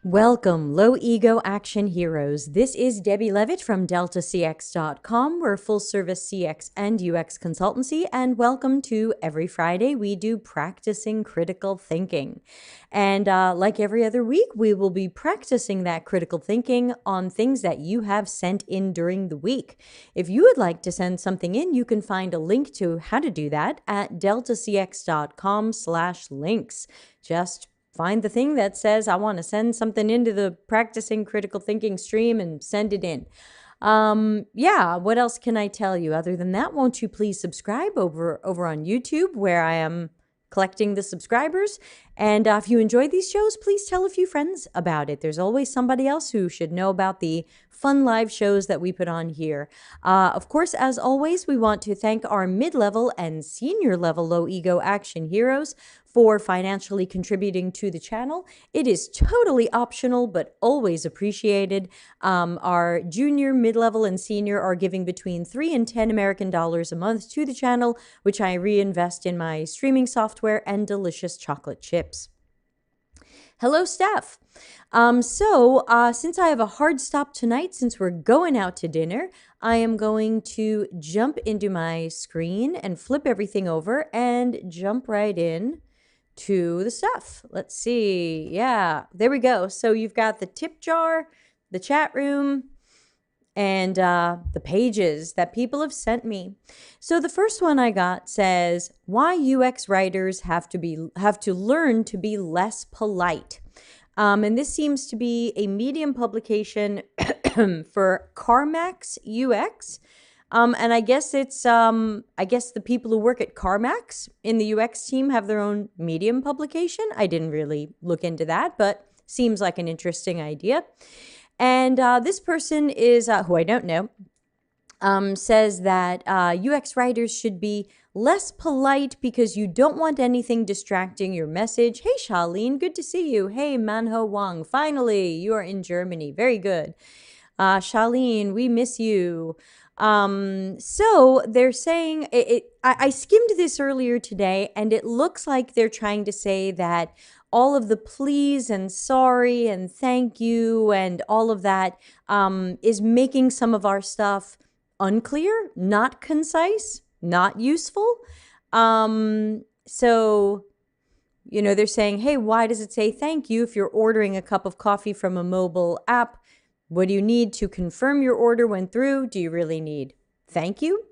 Welcome, low ego action heroes. This is Debbie Levitt from deltacx.com. We're a full service CX and UX consultancy, and welcome to every Friday we do practicing critical thinking. And like every other week, we will be practicing that critical thinking on things that you have sent in during the week. If you would like to send something in, you can find a link to how to do that at deltacx.com/links. Just find the thing that says, I want to send something into the practicing critical thinking stream and send it in. Yeah, what else can I tell you? Other than that, won't you please subscribe over on YouTube, where I am collecting the subscribers. And if you enjoy these shows, please tell a few friends about it. There's always somebody else who should know about the fun live shows that we put on here. Of course, as always, we want to thank our mid-level and senior level low ego action heroes for financially contributing to the channel. It is totally optional, but always appreciated. Our junior, mid-level, and senior are giving between $3 and $10 American dollars a month to the channel, which I reinvest in my streaming software and delicious chocolate chips. Hello, Steph. Since I have a hard stop tonight, since we're going out to dinner, I am going to jump into my screen and flip everything over and jump right in to the stuff. Let's see. Yeah, there we go. So you've got the tip jar, the chat room, and the pages that people have sent me. So the first one I got says, why UX writers have to learn to be less polite. And this seems to be a Medium publication for CarMax UX. And I guess it's, I guess the people who work at CarMax in the UX team have their own Medium publication. I didn't really look into that, but seems like an interesting idea. And this person is, who I don't know, says that UX writers should be less polite because you don't want anything distracting your message. Hey, Charlene, good to see you. Hey, Manho Wang, finally, you are in Germany. Very good. Charlene, we miss you. So they're saying, I skimmed this earlier today, and it looks like they're trying to say that all of the please and sorry and thank you and all of that is making some of our stuff unclear, not concise, not useful. So, you know, they're saying, hey, why does it say thank you if you're ordering a cup of coffee from a mobile app? What do you need to confirm your order went through? Do you really need thank you?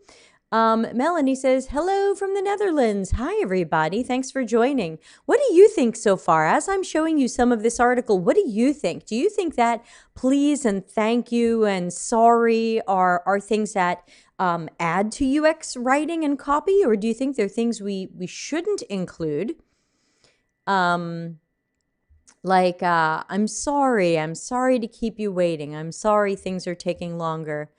Melanie says, hello from the Netherlands. Hi, everybody. Thanks for joining. What do you think so far? As I'm showing you some of this article, what do you think? Do you think that please and thank you and sorry are things that add to UX writing and copy? Or do you think they're things we shouldn't include? I'm sorry to keep you waiting. I'm sorry things are taking longer.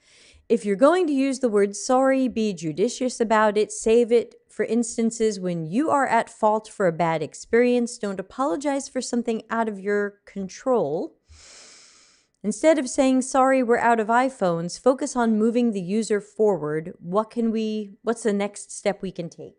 If you're going to use the word sorry, be judicious about it. Save it for instances when you are at fault for a bad experience. Don't apologize for something out of your control. Instead of saying, sorry, we're out of iPhones, focus on moving the user forward. What's the next step we can take?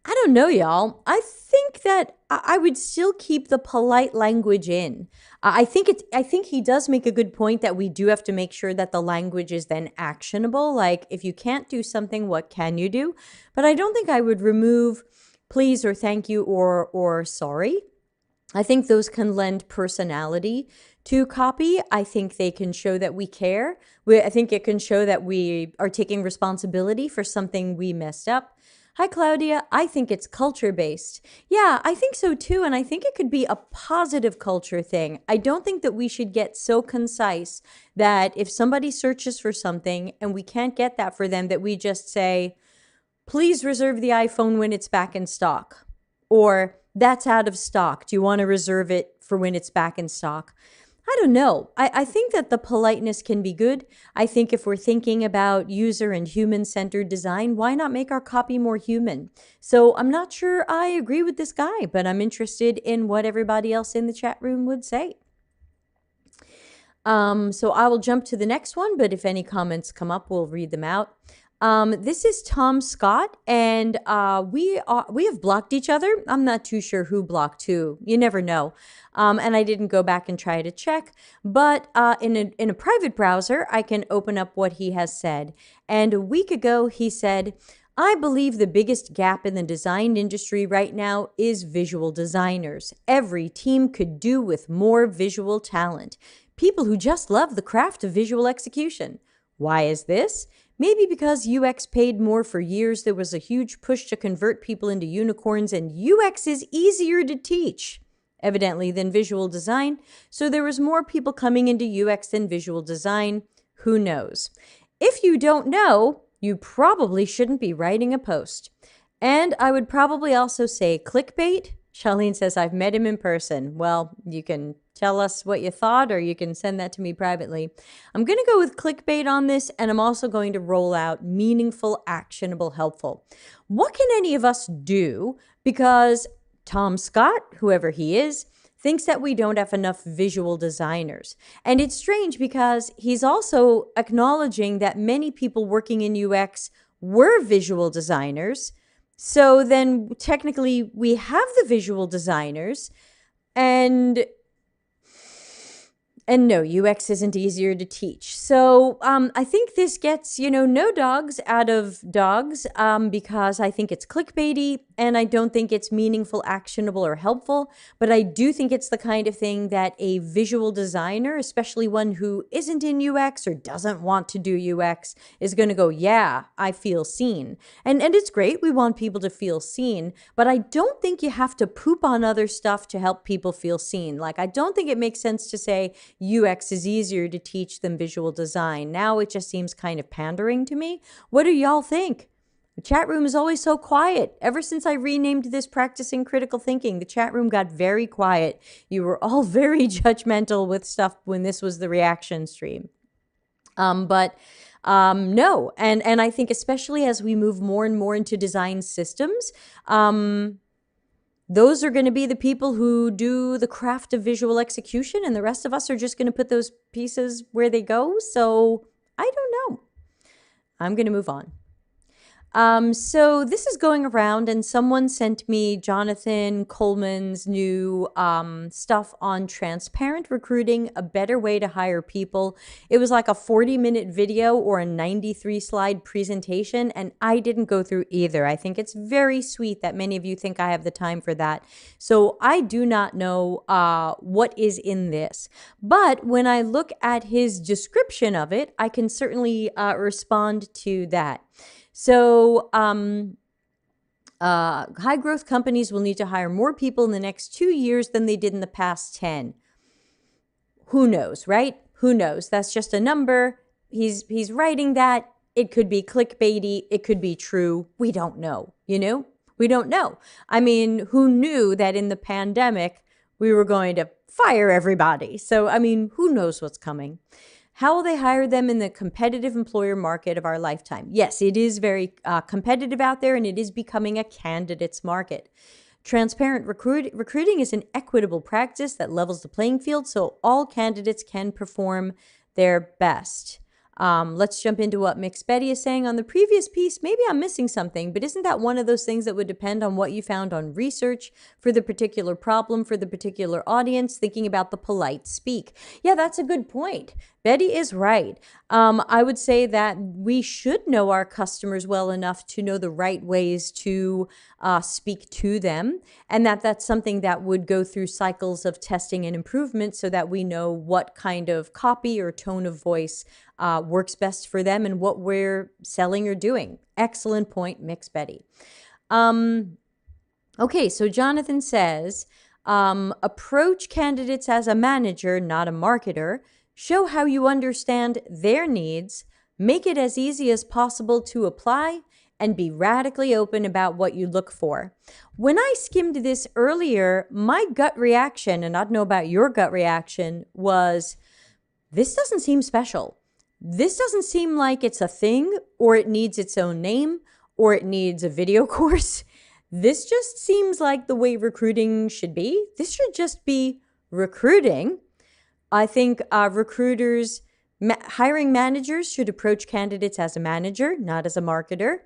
I don't know, y'all. I think that I would still keep the polite language in. I think he does make a good point that we do have to make sure that the language is then actionable. Like, if you can't do something, what can you do? But I don't think I would remove please or thank you or sorry. I think those can lend personality to copy. I think they can show that we care. I think it can show that we are taking responsibility for something we messed up. Hi, Claudia. I think it's culture-based. Yeah, I think so too, and I think it could be a positive culture thing. I don't think that we should get so concise that if somebody searches for something and we can't get that for them, that we just say, please reserve the iPhone when it's back in stock. Or, that's out of stock. Do you want to reserve it for when it's back in stock? I don't know. I think that the politeness can be good. I think if we're thinking about user and human-centered design, why not make our copy more human? So I'm not sure I agree with this guy, but I'm interested in what everybody else in the chat room would say. So I will jump to the next one, but if any comments come up, we'll read them out. This is Tom Scott, and we have blocked each other. I'm not too sure who blocked who. You never know. And I didn't go back and try to check. But in a private browser, I can open up what he has said. And a week ago, he said, I believe the biggest gap in the design industry right now is visual designers. Every team could do with more visual talent. People who just love the craft of visual execution. Why is this? Maybe because UX paid more for years, there was a huge push to convert people into unicorns, and UX is easier to teach, evidently, than visual design. So there was more people coming into UX than visual design. Who knows? If you don't know, you probably shouldn't be writing a post. And I would probably also say clickbait. Charlene says, I've met him in person. Well, you can tell us what you thought, or you can send that to me privately. I'm going to go with clickbait on this, and I'm also going to roll out meaningful, actionable, helpful. What can any of us do? Because Tom Scott, whoever he is, thinks that we don't have enough visual designers. And it's strange because he's also acknowledging that many people working in UX were visual designers. So then technically we have the visual designers, and no, UX isn't easier to teach. So I think this gets, no dogs out of dogs because I think it's clickbaity and I don't think it's meaningful, actionable, or helpful. But I do think it's the kind of thing that a visual designer, especially one who isn't in UX or doesn't want to do UX, is going to go, yeah, I feel seen. And it's great. We want people to feel seen. But I don't think you have to poop on other stuff to help people feel seen. Like, I don't think it makes sense to say, UX is easier to teach than visual design. Now it just seems kind of pandering to me. What do y'all think? The chat room is always so quiet. Ever since I renamed this Practicing Critical Thinking, the chat room got very quiet. You were all very judgmental with stuff when this was the reaction stream. No, and I think especially as we move more and more into design systems, those are going to be the people who do the craft of visual execution, and the rest of us are just going to put those pieces where they go. So I don't know. I'm going to move on. So this is going around, and someone sent me Jonathan Coleman's new stuff on transparent recruiting, a better way to hire people. It was like a 40-minute video or a 93-slide presentation, and I didn't go through either. I think it's very sweet that many of you think I have the time for that. So I do not know what is in this. But when I look at his description of it, I can certainly respond to that. So high growth companies will need to hire more people in the next 2 years than they did in the past 10. Who knows, right? Who knows? That's just a number. He's writing that. It could be clickbaity. It could be true. We don't know, We don't know. I mean, who knew that in the pandemic we were going to fire everybody? So, I mean, who knows what's coming? How will they hire them in the competitive employer market of our lifetime? Yes, it is very competitive out there, and it is becoming a candidates market. Transparent recruiting is an equitable practice that levels the playing field so all candidates can perform their best. Let's jump into what Mix Betty is saying on the previous piece. Maybe I'm missing something, but isn't that one of those things that would depend on what you found on research for the particular problem, for the particular audience, thinking about the polite speak? Yeah, that's a good point. Betty is right. I would say that we should know our customers well enough to know the right ways to speak to them, and that's something that would go through cycles of testing and improvement so that we know what kind of copy or tone of voice works best for them and what we're selling or doing. Excellent point, Mix Betty. Okay, so Jonathan says, approach candidates as a manager, not a marketer. Show how you understand their needs, make it as easy as possible to apply, and be radically open about what you look for. When I skimmed this earlier, my gut reaction, and I don't know about your gut reaction, was this doesn't seem special. This doesn't seem like it's a thing, or it needs its own name, or it needs a video course. This just seems like the way recruiting should be. This should just be recruiting. I think recruiters Hiring managers should approach candidates as a manager, not as a marketer.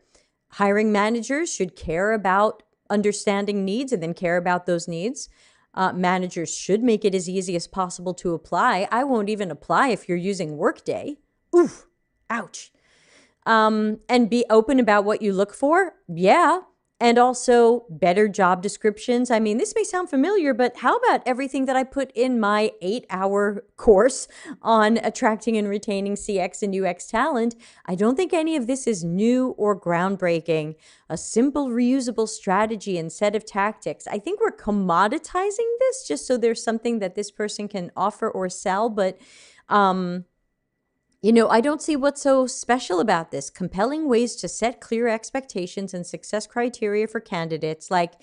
Hiring managers should care about understanding needs and then care about those needs. Managers should make it as easy as possible to apply. I won't even apply if you're using Workday. Oof, ouch. And be open about what you look for. Yeah. And also better job descriptions. I mean, this may sound familiar, but how about everything that I put in my 8-hour course on attracting and retaining CX and UX talent? I don't think any of this is new or groundbreaking. A simple, reusable strategy and set of tactics. I think we're commoditizing this just so there's something that this person can offer or sell, but I don't see what's so special about this. Compelling ways to set clear expectations and success criteria for candidates. Like,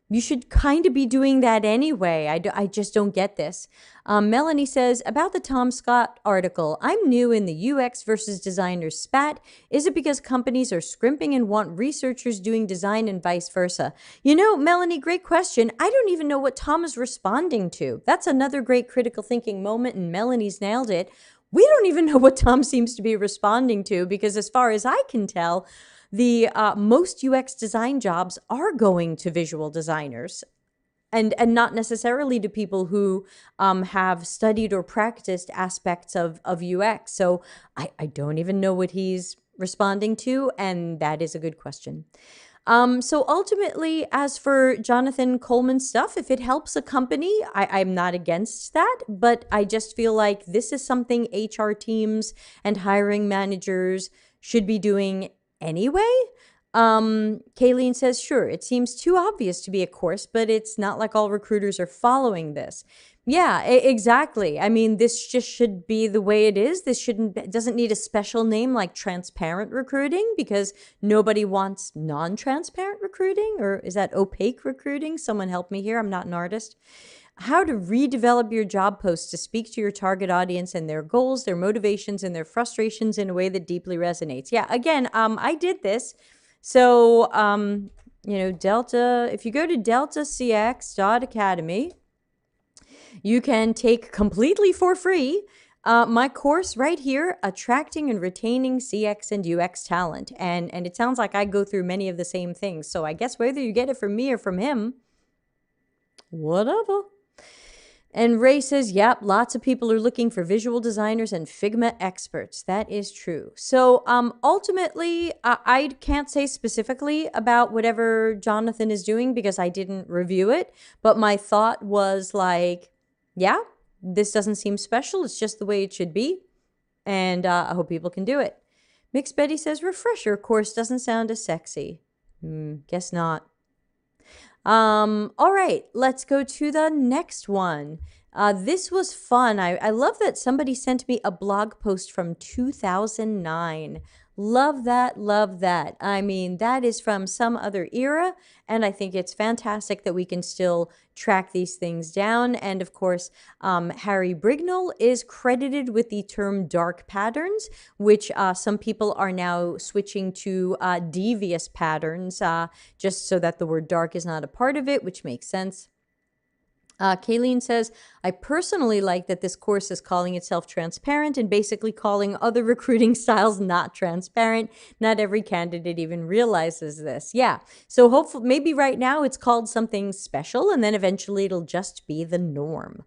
you should kind of be doing that anyway. I just don't get this. Melanie says, about the Tom Scott article, I'm new in the UX versus designer spat. Is it because companies are scrimping and want researchers doing design and vice versa? Melanie, great question. I don't even know what Tom is responding to. That's another great critical thinking moment, and Melanie's nailed it. We don't even know what Tom seems to be responding to, because as far as I can tell, the most UX design jobs are going to visual designers and not necessarily to people who have studied or practiced aspects of UX. So I don't even know what he's responding to, and that is a good question. So ultimately, as for Jonathan Coleman's stuff, if it helps a company, I'm not against that, but I just feel like this is something HR teams and hiring managers should be doing anyway. Kayleen says, sure, it seems too obvious to be a course, but it's not like all recruiters are following this. Yeah, exactly. I mean, this just should be the way it is. It doesn't need a special name like transparent recruiting, because nobody wants non-transparent recruiting. Or is that opaque recruiting? Someone help me here. I'm not an artist. How to redevelop your job post to speak to your target audience and their goals, their motivations, and their frustrations in a way that deeply resonates. Yeah, again, I did this. So, Delta, if you go to deltacx.academy, you can take completely for free my course right here, Attracting and Retaining CX and UX Talent. And it sounds like I go through many of the same things. So I guess whether you get it from me or from him, whatever. And Ray says, yep, lots of people are looking for visual designers and Figma experts. That is true. So ultimately, I can't say specifically about whatever Jonathan is doing because I didn't review it. But my thought was like, yeah, this doesn't seem special. It's just the way it should be. And I hope people can do it. Mixed Betty says, refresher course doesn't sound as sexy. Guess not. All right, let's go to the next one. This was fun. I love that somebody sent me a blog post from 2009. Love that, love that. I mean, that is from some other era, and I think it's fantastic that we can still track these things down. And of course, Harry Brignall is credited with the term dark patterns, which some people are now switching to devious patterns, just so that the word dark is not a part of it, which makes sense. Kayleen says, I personally like that this course is calling itself transparent and basically calling other recruiting styles not transparent. Not every candidate even realizes this. Yeah. So hopefully, maybe right now it's called something special, and then eventually it'll just be the norm.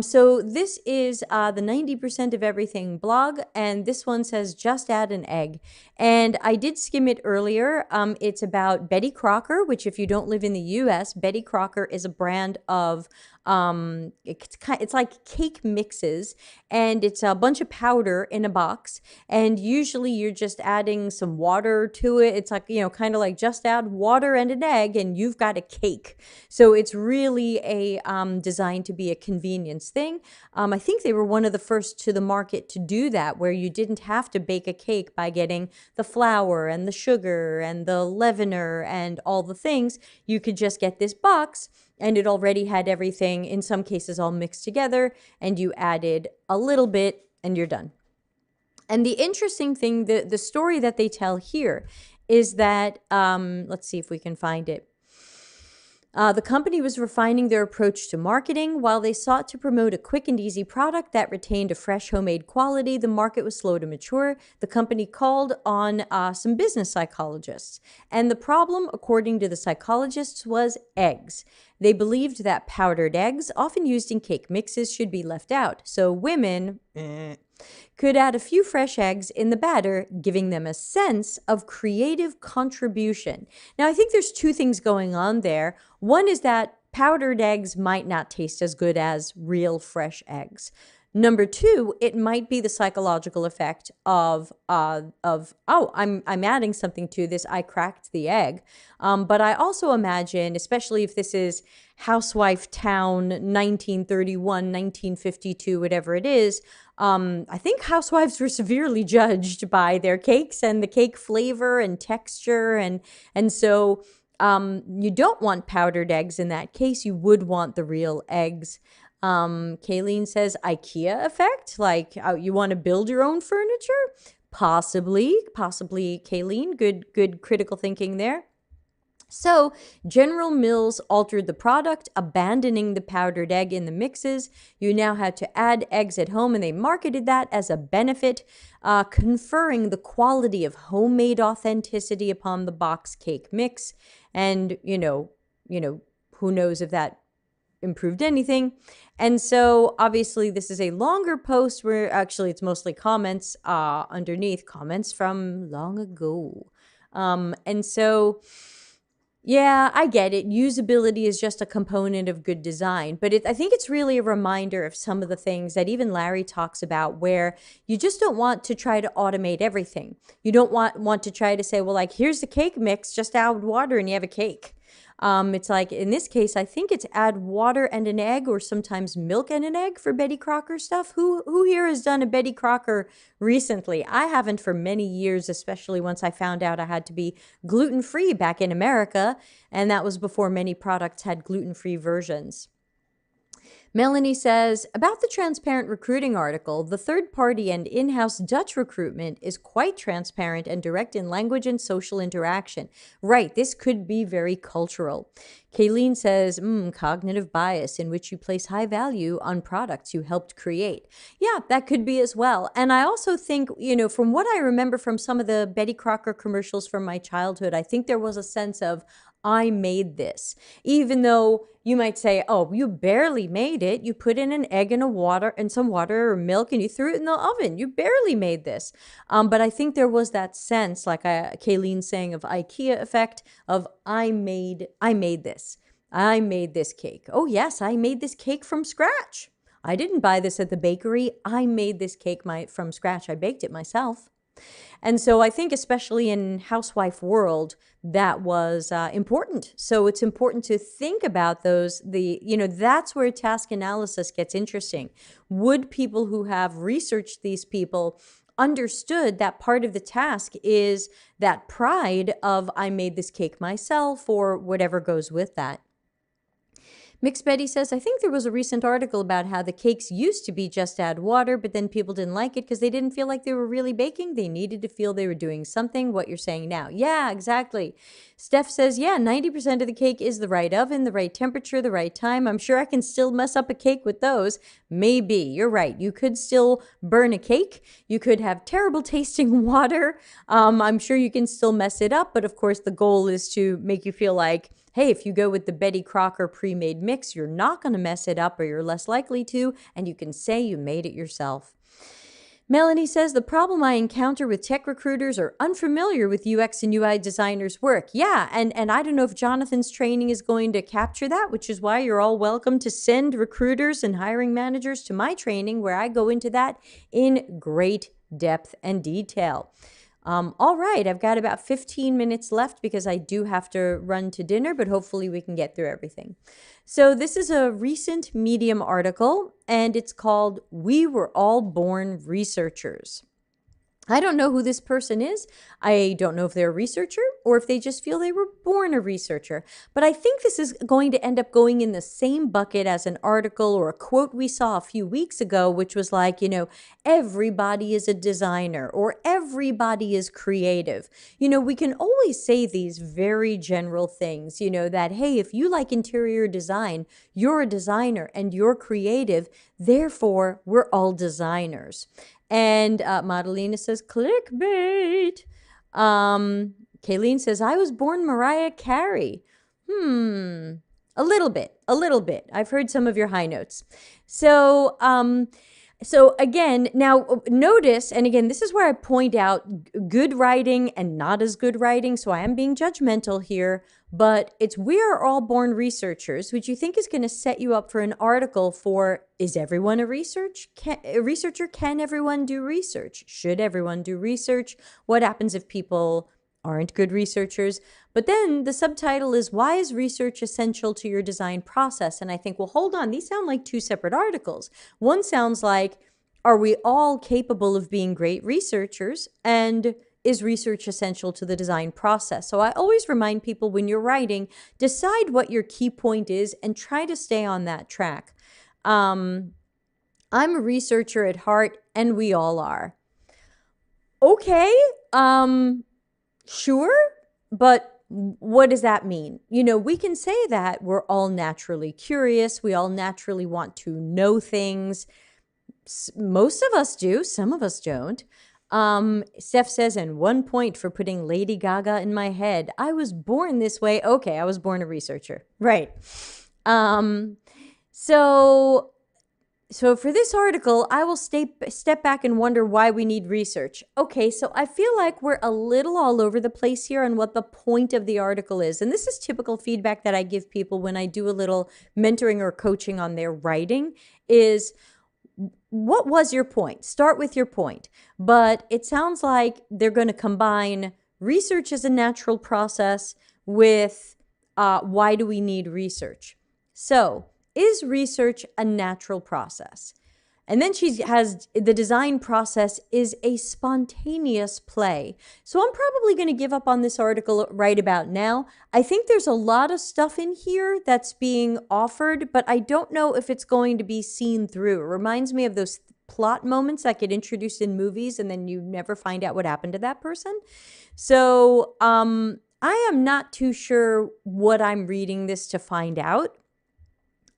So this is the 90% of everything blog, and this one says just add an egg. And I did skim it earlier. It's about Betty Crocker, which if you don't live in the US, Betty Crocker is a brand of it's like cake mixes, and it's a bunch of powder in a box, and usually you're just adding some water to it. It's like, kind of like just add water and an egg and you've got a cake. So it's really designed to be a convenience thing. I think they were one of the first to the market to do that, where you didn't have to bake a cake by getting the flour and the sugar and the leavener and all the things. You could just get this box, and it already had everything, in some cases all mixed together, and you added a little bit and you're done. And the interesting thing, the story that they tell here is that, let's see if we can find it. The company was refining their approach to marketing. While they sought to promote a quick and easy product that retained a fresh homemade quality, the market was slow to mature. The company called on some business psychologists. And the problem, according to the psychologists, was eggs. They believed that powdered eggs, often used in cake mixes, should be left out. So women could add a few fresh eggs in the batter, giving them a sense of creative contribution. Now, I think there's two things going on there. One is that powdered eggs might not taste as good as real fresh eggs. Number two, it might be the psychological effect of oh, I'm adding something to this. I cracked the egg. But I also imagine, especially if this is Housewife Town 1931, 1952, whatever it is, I think housewives were severely judged by their cakes and the cake flavor and texture, and so you don't want powdered eggs in that case. You would want the real eggs. Kayleen says IKEA effect, like you want to build your own furniture? Possibly, Kayleen. Good critical thinking there. So General Mills altered the product, abandoning the powdered egg in the mixes. You now had to add eggs at home, and they marketed that as a benefit, conferring the quality of homemade authenticity upon the box cake mix. And, who knows if that improved anything. And so obviously this is a longer post where actually it's mostly comments underneath, comments from long ago. And so, yeah, I get it. Usability is just a component of good design, but I think it's really a reminder of some of the things that even Larry talks about, where you just don't want to try to automate everything. You don't want to try to say, well, like, here's the cake mix, just add water and you have a cake. It's like, in this case, I think it's add water and an egg, or sometimes milk and an egg for Betty Crocker stuff. Who here has done a Betty Crocker recently? I haven't for many years, especially once I found out I had to be gluten-free back in America, and that was before many products had gluten-free versions. Melanie says, about the transparent recruiting article, the third-party and in-house Dutch recruitment is quite transparent and direct in language and social interaction. Right, this could be very cultural. Kayleen says, cognitive bias in which you place high value on products you helped create. Yeah, that could be as well. And I also think, from what I remember from some of the Betty Crocker commercials from my childhood, I think there was a sense of, I made this. Even though you might say, oh, you barely made it. You put in an egg and some water or milk and you threw it in the oven. You barely made this. But I think there was that sense, like Kayleen saying, of IKEA effect of I made this. I made this cake. Oh yes, I made this cake from scratch. I didn't buy this at the bakery. I made this cake from scratch. I baked it myself. And so I think especially in housewife world, that was important. So it's important to think about those, that's where task analysis gets interesting. Would people who have researched these people understood that part of the task is that pride of I made this cake myself, or whatever goes with that? Mixed Betty says, I think there was a recent article about how the cakes used to be just add water, but then people didn't like it because they didn't feel like they were really baking. They needed to feel they were doing something, what you're saying now. Yeah, exactly. Steph says, yeah, 90% of the cake is the right oven, the right temperature, the right time. I'm sure I can still mess up a cake with those. Maybe. You're right. You could still burn a cake. You could have terrible tasting water. I'm sure you can still mess it up. But of course, the goal is to make you feel like, hey, if you go with the Betty Crocker pre-made mix, you're not going to mess it up, or you're less likely to, and you can say you made it yourself. Melanie says, the problem I encounter with tech recruiters are unfamiliar with UX and UI designers' work. Yeah, and I don't know if Jonathan's training is going to capture that, which is why you're all welcome to send recruiters and hiring managers to my training, where I go into that in great depth and detail. All right, I've got about 15 minutes left because I do have to run to dinner, but hopefully we can get through everything. So this is a recent Medium article, and it's called We Were All Born Researchers. I don't know who this person is. I don't know if they're a researcher or if they just feel they were born a researcher. But I think this is going to end up going in the same bucket as an article or a quote we saw a few weeks ago, which was like, everybody is a designer or everybody is creative. We can always say these very general things, that, hey, if you like interior design, you're a designer and you're creative. Therefore, we're all designers. And Madalena says, clickbait. Kayleen says, I was born Mariah Carey. A little bit. I've heard some of your high notes. So again, now notice, and again, this is where I point out good writing and not as good writing. So I am being judgmental here, but it's we are all born researchers, which you think is going to set you up for an article for, is everyone a researcher? Can everyone do research? Should everyone do research? What happens if people aren't good researchers? But then the subtitle is, why is research essential to your design process? And I think, well, hold on, these sound like two separate articles. One sounds like, are we all capable of being great researchers? And is research essential to the design process? So I always remind people, when you're writing, decide what your key point is and try to stay on that track. I'm a researcher at heart, and we all are. Okay, sure, but what does that mean? We can say that we're all naturally curious. We all naturally want to know things. Most of us do. Some of us don't. Steph says, and 1 point for putting Lady Gaga in my head. I was born this way. Okay, I was born a researcher. Right. So for this article, I will step back and wonder why we need research. Okay, so I feel like we're a little all over the place here on what the point of the article is. And this is typical feedback that I give people when I do a little mentoring or coaching on their writing is, what was your point? Start with your point. But it sounds like they're going to combine research as a natural process with why do we need research? So, is research a natural process? And then she has the design process is a spontaneous play. So I'm probably going to give up on this article right about now. I think there's a lot of stuff in here that's being offered, but I don't know if it's going to be seen through. It reminds me of those plot moments that get introduced in movies and then you never find out what happened to that person. So I am not too sure what I'm reading this to find out.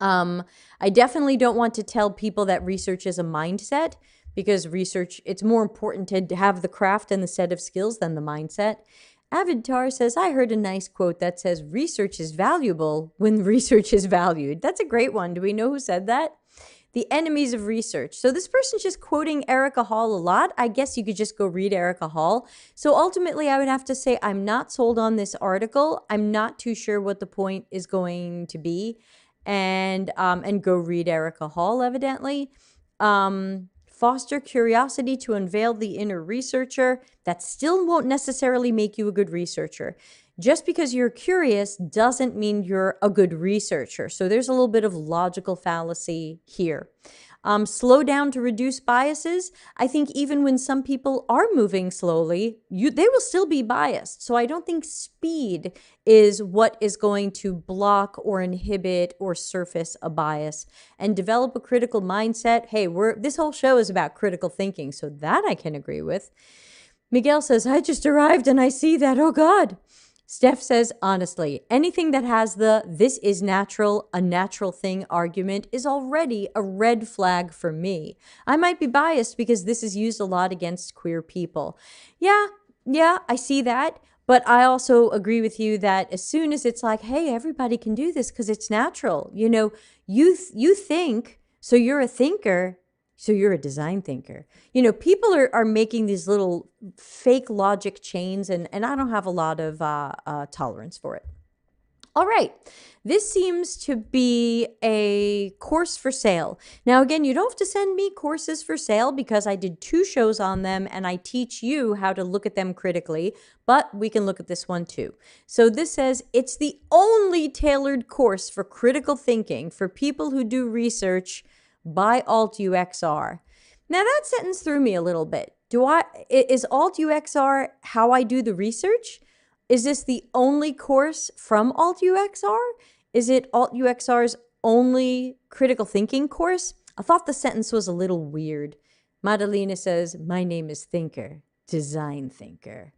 I definitely don't want to tell people that research is a mindset, because research, it's more important to have the craft and the set of skills than the mindset. Avidtar says, I heard a nice quote that says, research is valuable when research is valued. That's a great one. Do we know who said that? The enemies of research. So this person's just quoting Erica Hall a lot. I guess you could just go read Erica Hall. So ultimately, I would have to say I'm not sold on this article. I'm not too sure what the point is going to be. And go read Erica Hall, evidently. Foster curiosity to unveil the inner researcher. That still won't necessarily make you a good researcher. Just because you're curious doesn't mean you're a good researcher. So there's a little bit of logical fallacy here. Slow down to reduce biases. I think even when some people are moving slowly, they will still be biased. So I don't think speed is what is going to block or inhibit or surface a bias. And develop a critical mindset. Hey, this whole show is about critical thinking, so that I can agree with. Miguel says, I just arrived and I see that. Oh, God. Steph says, honestly, anything that has the this is natural, a natural thing argument is already a red flag for me. I might be biased because this is used a lot against queer people. Yeah, I see that. But I also agree with you that as soon as it's like, hey, everybody can do this because it's natural. You think, so you're a thinker. So you're a design thinker. People are making these little fake logic chains, and I don't have a lot of tolerance for it. All right. This seems to be a course for sale. Now, again, you don't have to send me courses for sale because I did 2 shows on them and I teach you how to look at them critically, but we can look at this one too. So this says it's the only tailored course for critical thinking for people who do research by Alt UXR. Now that sentence threw me a little bit. Is Alt UXR how I do the research? Is this the only course from Alt UXR? Is it Alt UXR's only critical thinking course? I thought the sentence was a little weird. Madalena says, my name is Thinker, Design Thinker.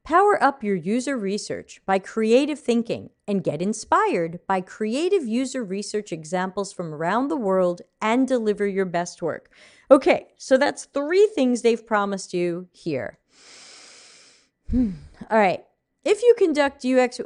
Power up your user research by creative thinking and get inspired by creative user research examples from around the world and deliver your best work. Okay, so that's 3 things they've promised you here. All right. If you conduct UX,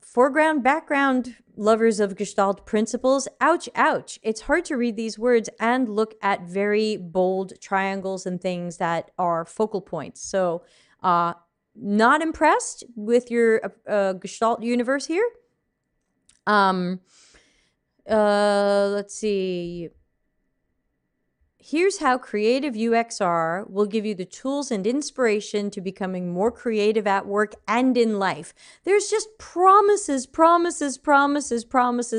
foreground, background, lovers of Gestalt principles, ouch, ouch. It's hard to read these words and look at very bold triangles and things that are focal points. So, not impressed with your Gestalt universe here. Let's see. Here's how Creative UXR will give you the tools and inspiration to becoming more creative at work and in life. There's just promises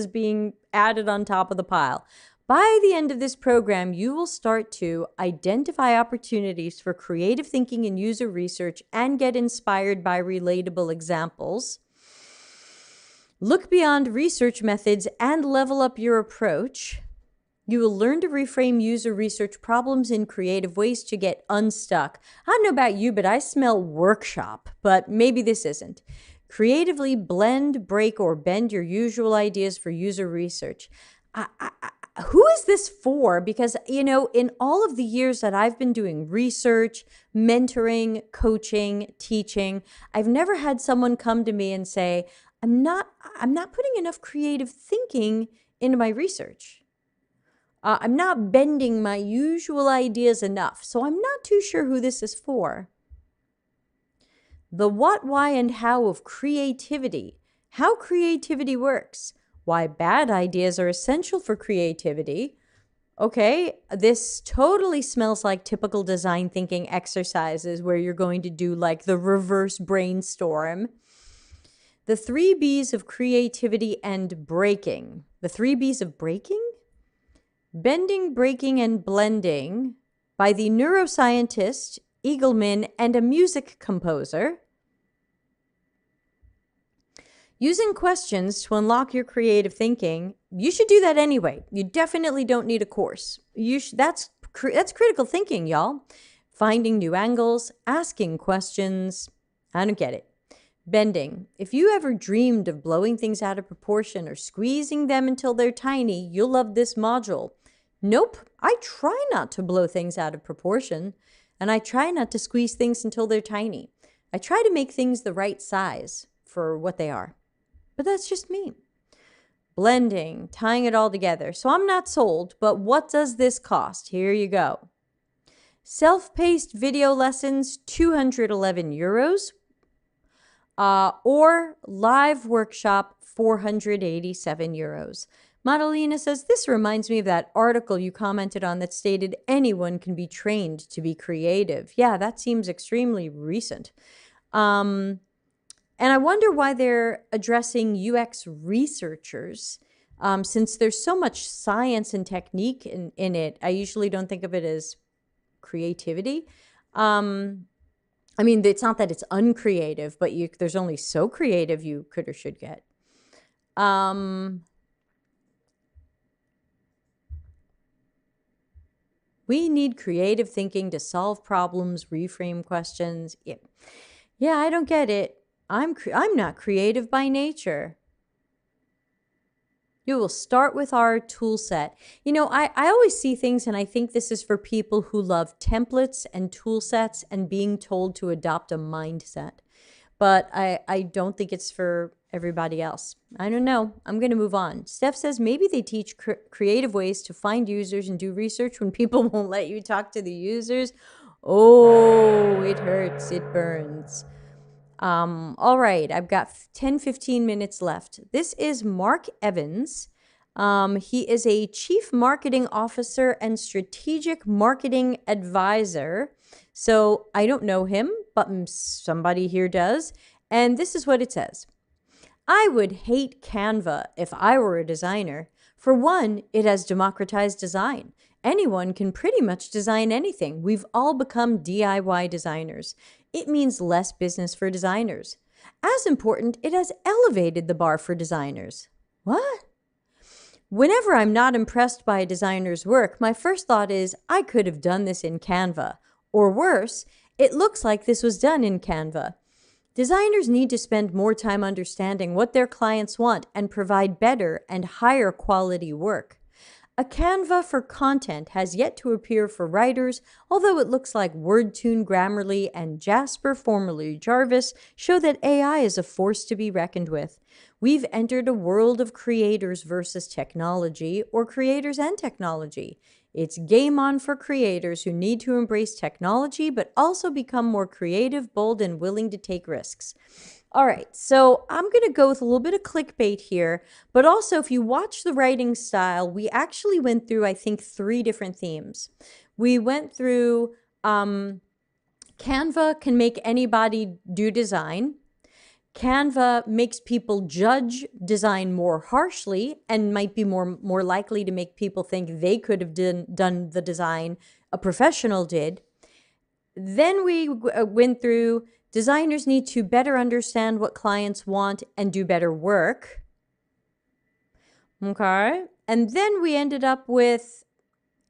being added on top of the pile. By the end of this program, you will start to identify opportunities for creative thinking and user research and get inspired by relatable examples. Look beyond research methods and level up your approach. You will learn to reframe user research problems in creative ways to get unstuck. I don't know about you, but I smell workshop, but maybe this isn't. Creatively blend, break, or bend your usual ideas for user research. Who is this for? Because, in all of the years that I've been doing research, mentoring, coaching, teaching, I've never had someone come to me and say, I'm not putting enough creative thinking into my research. I'm not bending my usual ideas enough, so I'm not too sure who this is for. The what, why, and how of creativity. How creativity works. Why bad ideas are essential for creativity. Okay, this totally smells like typical design thinking exercises where you're going to do like the reverse brainstorm. The 3 B's of creativity and breaking. The 3 B's of breaking? Bending, Breaking, and Blending by the neuroscientist Eagleman and a music composer. Using questions to unlock your creative thinking. You should do that anyway. You definitely don't need a course. That's critical thinking, y'all. Finding new angles, asking questions. I don't get it. Bending. If you ever dreamed of blowing things out of proportion or squeezing them until they're tiny, you'll love this module. Nope, I try not to blow things out of proportion, and I try not to squeeze things until they're tiny. I try to make things the right size for what they are. But that's just me. Blending, tying it all together. So I'm not sold, but what does this cost? Here you go. Self-paced video lessons, 211 euros. Or live workshop, 487 euros. Madalena says, this reminds me of that article you commented on that stated anyone can be trained to be creative. Yeah, that seems extremely recent. And I wonder why they're addressing UX researchers, since there's so much science and technique in it. I usually don't think of it as creativity. I mean, it's not that it's uncreative, but there's only so creative you could or should get. We need creative thinking to solve problems, reframe questions. Yeah, I don't get it. I'm not creative by nature. You will start with our tool set. I always see things and I think this is for people who love templates and tool sets and being told to adopt a mindset. But I don't think it's for everybody else. I don't know. I'm going to move on. Steph says maybe they teach creative ways to find users and do research when people won't let you talk to the users. Oh, it hurts. It burns. All right. I've got 10-15 minutes left. This is Mark Evans. He is a chief marketing officer and strategic marketing advisor. So I don't know him, but somebody here does. And this is what it says. I would hate Canva if I were a designer. For one, it has democratized design. Anyone can pretty much design anything. We've all become DIY designers. It means less business for designers. As important, it has elevated the bar for designers. What? Whenever I'm not impressed by a designer's work, my first thought is, I could have done this in Canva. Or worse, it looks like this was done in Canva. Designers need to spend more time understanding what their clients want and provide better and higher quality work. A Canva for content has yet to appear for writers, although it looks like WordTune Grammarly and Jasper, formerly Jarvis, show that AI is a force to be reckoned with. We've entered a world of creators versus technology, or creators and technology. It's game on for creators who need to embrace technology, but also become more creative, bold, and willing to take risks. All right, so I'm going to go with a little bit of clickbait here, but also if you watch the writing style, we actually went through, I think, 3 different themes. We went through Canva can make anybody do design. Canva makes people judge design more harshly and might be more likely to make people think they could have done the design a professional did. Then we went through designers need to better understand what clients want and do better work. Okay. And then we ended up with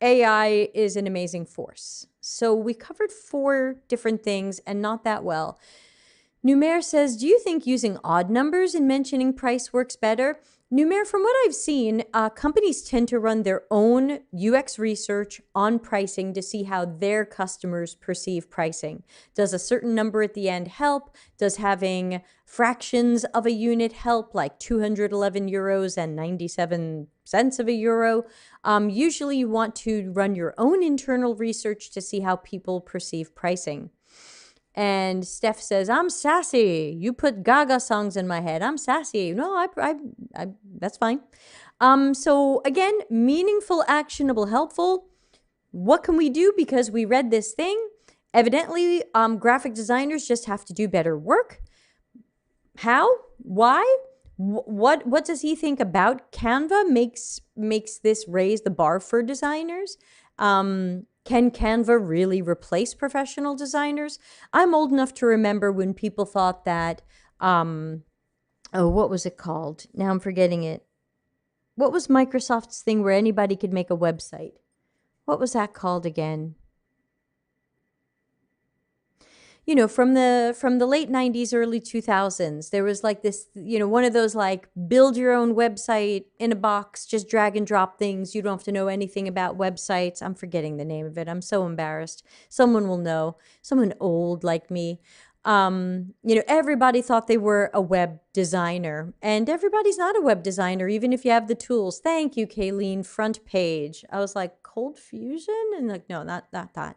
AI is an amazing force. So we covered 4 different things and not that well. Numair says, do you think using odd numbers in mentioning price works better? Numair, from what I've seen, companies tend to run their own UX research on pricing to see how their customers perceive pricing. Does a certain number at the end help? Does having fractions of a unit help, like 211 euros and 97 cents of a euro? Usually you want to run your own internal research to see how people perceive pricing. And Steph says, I'm sassy. You put Gaga songs in my head. I'm sassy. No, I that's fine. So again, meaningful, actionable, helpful. What can we do? Because we read this thing. Evidently, graphic designers just have to do better work. How? Why? What does he think about Canva makes this raise the bar for designers? Can Canva really replace professional designers? I'm old enough to remember when people thought that, what was it called? Now I'm forgetting it. What was Microsoft's thing where anybody could make a website? What was that called again? You know, from the late 90s, early 2000s, there was like this, one of those like build your own website in a box, just drag and drop things. You don't have to know anything about websites. I'm forgetting the name of it. I'm so embarrassed. Someone will know, someone old like me. Everybody thought they were a web designer, and everybody's not a web designer, even if you have the tools. Thank you, Kayleen. Front page. I was like, Cold Fusion? And like, no, not that.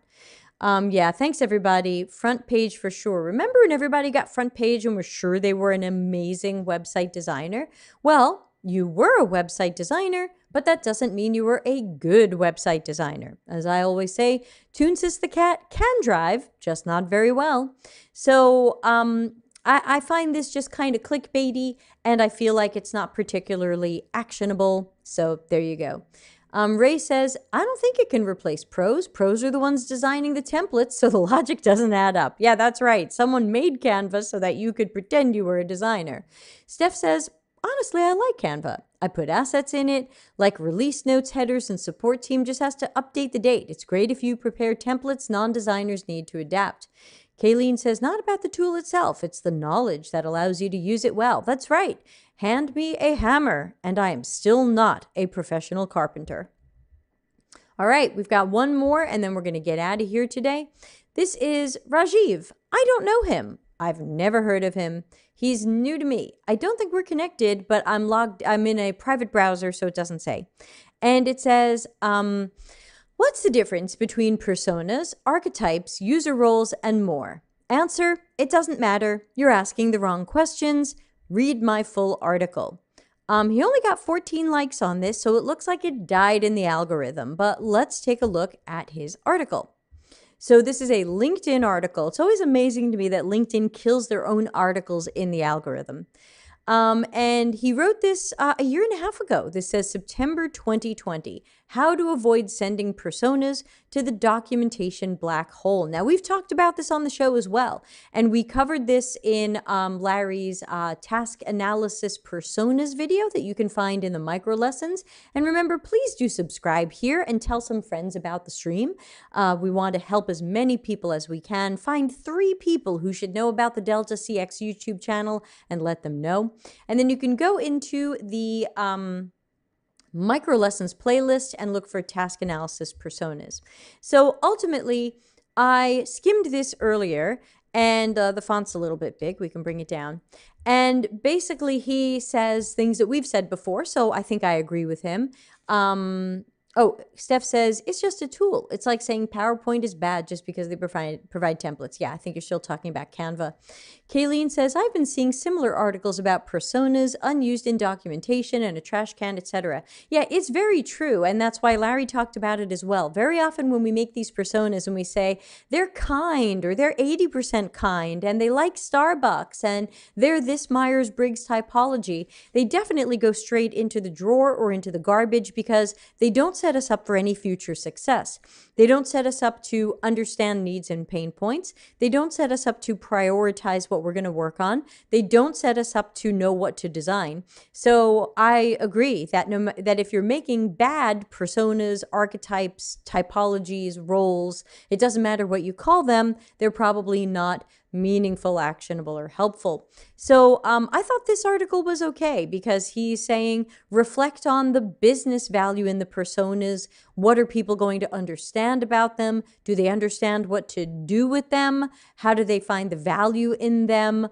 Yeah, thanks everybody. Front page for sure. Remember when everybody got front page and were sure they were an amazing website designer? Well, you were a website designer, but that doesn't mean you were a good website designer. As I always say, Toonsis the cat can drive, just not very well. So I find this just kind of clickbaity, and I feel like it's not particularly actionable. So there you go. Ray says, I don't think it can replace pros. Pros are the ones designing the templates, so the logic doesn't add up. Yeah, that's right. Someone made Canva so that you could pretend you were a designer. Steph says, honestly, I like Canva. I put assets in it, like release notes, headers, and support team just has to update the date. It's great if you prepare templates non-designers need to adapt. Kayleen says, not about the tool itself. It's the knowledge that allows you to use it well. That's right. Hand me a hammer, and I am still not a professional carpenter. All right, we've got one more, and then we're going to get out of here today. This is Rajiv. I don't know him. I've never heard of him. He's new to me. I don't think we're connected, but I'm in a private browser, so it doesn't say. And it says, what's the difference between personas, archetypes, user roles, and more? Answer, it doesn't matter. You're asking the wrong questions. Read my full article. He only got 14 likes on this, so it looks like it died in the algorithm, but let's take a look at his article. So this is a LinkedIn article. It's always amazing to me that LinkedIn kills their own articles in the algorithm. And he wrote this a year and a half ago. This says September 2020, how to avoid sending personas to the documentation black hole. Now, we've talked about this on the show as well, and we covered this in Larry's task analysis personas video that you can find in the micro lessons. And remember, please do subscribe here and tell some friends about the stream. We want to help as many people as we can. Find 3 people who should know about the Delta CX YouTube channel and let them know. And then you can go into the micro lessons playlist and look for task analysis personas. So ultimately, I skimmed this earlier, and the font's a little bit big. We can bring it down. And basically, he says things that we've said before, so I think I agree with him. Oh, Steph says, it's just a tool. It's like saying PowerPoint is bad just because they provide templates. Yeah, I think you're still talking about Canva. Kayleen says, I've been seeing similar articles about personas unused in documentation and a trash can, etc. Yeah, it's very true, and that's why Larry talked about it as well. Very often when we make these personas and we say, they're kind, or they're 80% kind, and they like Starbucks, and they're this Myers-Briggs typology, they definitely go straight into the drawer or into the garbage because they don't set us up for any future success. They don't set us up to understand needs and pain points. They don't set us up to prioritize what we're going to work on. They don't set us up to know what to design. So I agree that that if you're making bad personas, archetypes, typologies, roles, it doesn't matter what you call them, they're probably not meaningful, actionable, or helpful. So I thought this article was okay because he's saying reflect on the business value in the personas. What are people going to understand about them? Do they understand what to do with them? How do they find the value in them?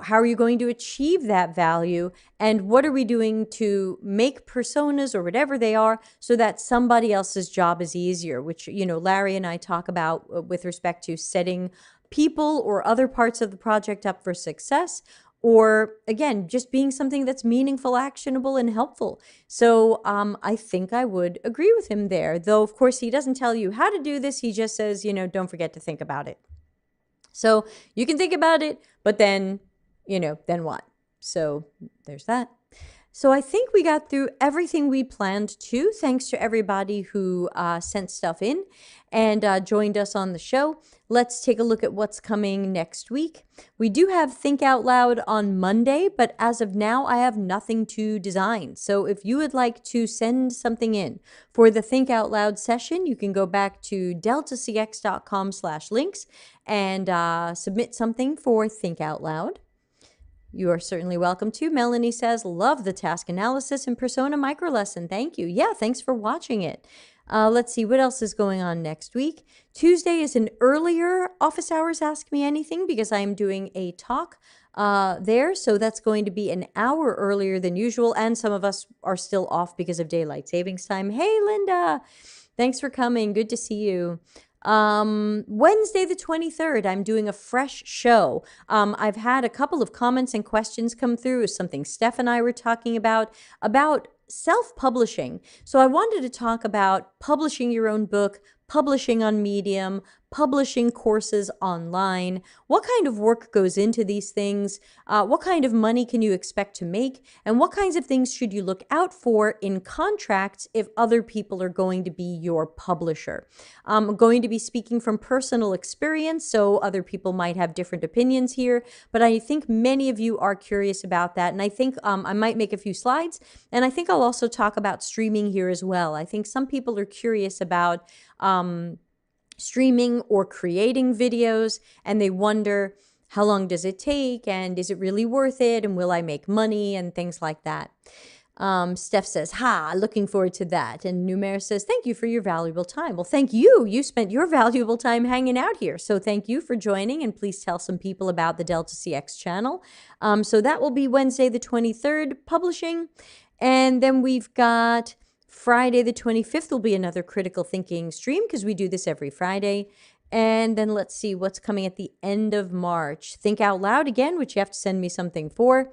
How are you going to achieve that value? And what are we doing to make personas or whatever they are so that somebody else's job is easier, which, you know, Larry and I talk about with respect to setting people or other parts of the project up for success, or again, just being something that's meaningful, actionable, and helpful. So I think I would agree with him there, though of course he doesn't tell you how to do this. He just says, you know, don't forget to think about it. So you can think about it, but then, you know, then what? So there's that. So I think we got through everything we planned to. Thanks to everybody who sent stuff in and joined us on the show. Let's take a look at what's coming next week. We do have Think Out Loud on Monday, but as of now, I have nothing to design. So if you would like to send something in for the Think Out Loud session, you can go back to deltacx.com/links and submit something for Think Out Loud. You are certainly welcome to. Melanie says, love the task analysis and persona micro lesson. Thank you. Yeah, thanks for watching it. Let's see what else is going on next week. Tuesday is an earlier office hours Ask Me Anything because I am doing a talk there. So that's going to be an hour earlier than usual. And some of us are still off because of daylight savings time. Hey, Linda. Thanks for coming. Good to see you. Wednesday the 23rd, I'm doing a fresh show. I've had a couple of comments and questions come through, something Steph and I were talking about self-publishing. So I wanted to talk about publishing your own book, publishing on Medium, publishing courses online. What kind of work goes into these things? What kind of money can you expect to make? And what kinds of things should you look out for in contracts if other people are going to be your publisher? I'm going to be speaking from personal experience, so other people might have different opinions here, but I think many of you are curious about that. And I think I might make a few slides, and I think I'll also talk about streaming here as well. I think some people are curious about streaming or creating videos, and they wonder how long does it take, and is it really worth it, and will I make money, and things like that. Steph says, looking forward to that. And Numer says, thank you for your valuable time. Well, thank you. You spent your valuable time hanging out here. So thank you for joining, and please tell some people about the Delta CX channel. So that will be Wednesday the 23rd, publishing. And then we've got Friday the 25th will be another critical thinking stream because we do this every Friday. And then let's see what's coming at the end of March. Think Out Loud again, which you have to send me something for.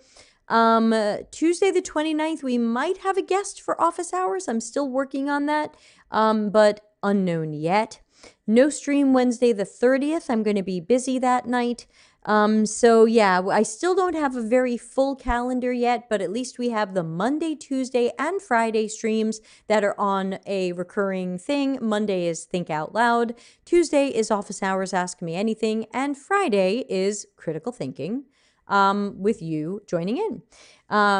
Tuesday the 29th, we might have a guest for office hours. I'm still working on that, but unknown yet. No stream Wednesday the 30th. I'm going to be busy that night. So yeah, I still don't have a very full calendar yet, but at least we have the Monday, Tuesday, and Friday streams that are on a recurring thing. Monday is Think Out Loud, Tuesday is Office Hours Ask Me Anything, and Friday is Critical Thinking, with you joining in.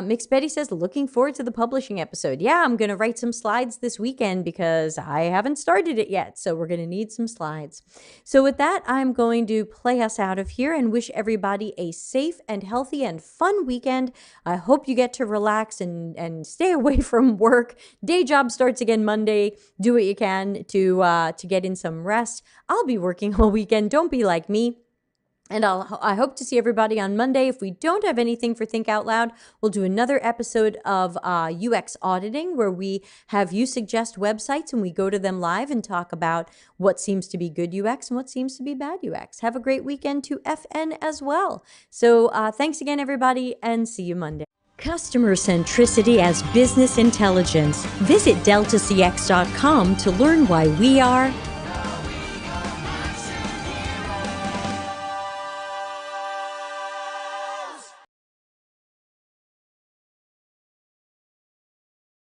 Mix Betty says, looking forward to the publishing episode. Yeah, I'm going to write some slides this weekend because I haven't started it yet. So we're going to need some slides. So with that, I'm going to play us out of here and wish everybody a safe and healthy and fun weekend. I hope you get to relax and stay away from work. Day job starts again Monday. Do what you can to get in some rest. I'll be working all weekend. Don't be like me. And I hope to see everybody on Monday. If we don't have anything for Think Out Loud, we'll do another episode of UX auditing where we have you suggest websites and we go to them live and talk about what seems to be good UX and what seems to be bad UX. Have a great weekend to FN as well. So thanks again, everybody, and see you Monday. Customer centricity as business intelligence. Visit deltacx.com to learn why we are